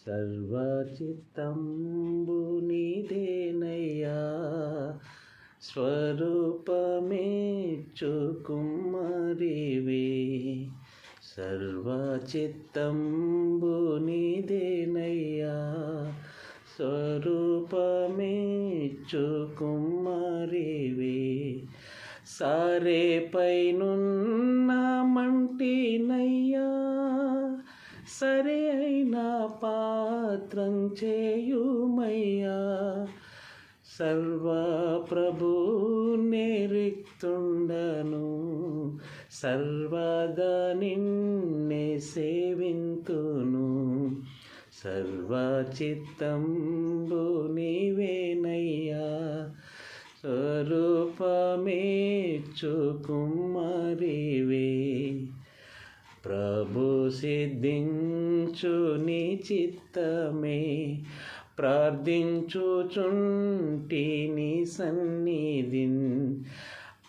సర్వచిత్తంబు నీదేనయ్యా, స్వరూపమే చుకుమ్మరివే. సర్వచిత్తంబు నీదేనయ్యా, స్వరూపమే చుకుమ్మరివే. సారే పైనున్న మంటినయ్యా, సరి అయిన పాత్రం చేయుమయ్యా. సర్వప్రభు నిరిక్తుండను, సర్వదా నిన్నే సేవింతును. సర్వచిత్తంబు నీవేనయ్యా, స్వరూపమే చుకుమ్మరివే. ప్రభు సిద్ధించు నీ చిత్తమే, ప్రార్థించుచుంటి నీ సన్నిధిన్.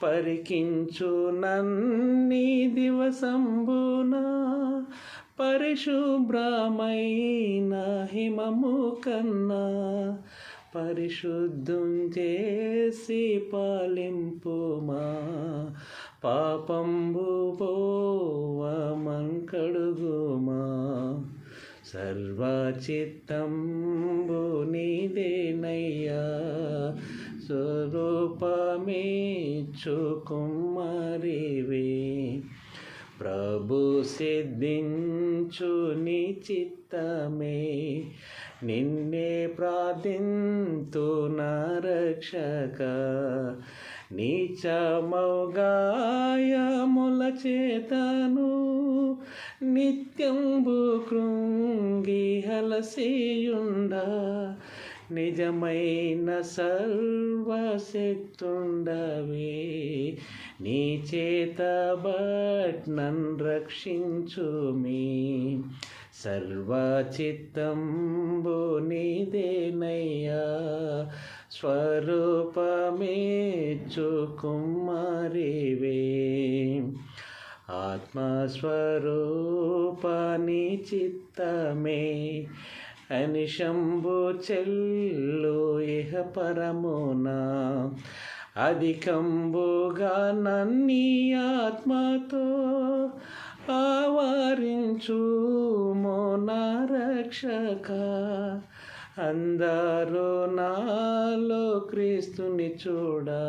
పరికించు నన్ని దివసంబున, పరిశుభ్రమైన హిమము కన్నా. పరిశుద్ధం చేసి పాలింపుమా, పాపంబు పోవమంకడుగుమా. సర్వచిత్తంబు నీదేనయ్యా, స్వరూపమే చుకుమ్మరివే. ప్రభు సిద్ధించు నీ చిత్తమే, నిన్నే ప్రార్థింతు నా రక్షక. నీచమౌగాయముల చేతను నిత్యంబు కృంగి హలసియుండా. నిజమైన సర్వశక్తుండవే, నీ చేత బట్నన్ రక్షించుమి. సర్వచిత్తంబు నీదేనయ్యా, స్వరూపమే చుకుమ్మరివే. ఆత్మస్వరూప నీ చిత్తమే, అనిశంబు చెల్లు ఇహ పరమునా. అధికంబుగా నన్ని ఆత్మతో ఆవరించు నా రక్షక. అందరూ నాలో క్రీస్తుని చూడా,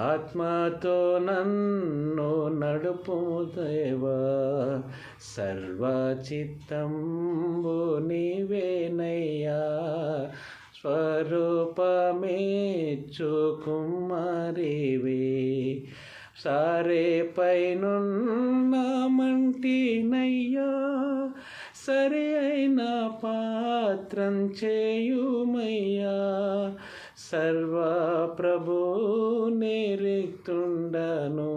ఆత్మతో నన్ను నడుపు దేవా. సర్వచిత్తంబు నీవేనయ్యా, స్వరూపమే చుకుమ్మరివే. సారే పైనున్న మంటినయ్యా, సరి అయిన పాత్రం చేయుమయ్యా. సర్వప్రభు నిరిక్తుండను,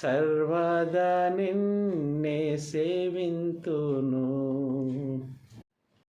సర్వదా నిన్నే సేవింతును.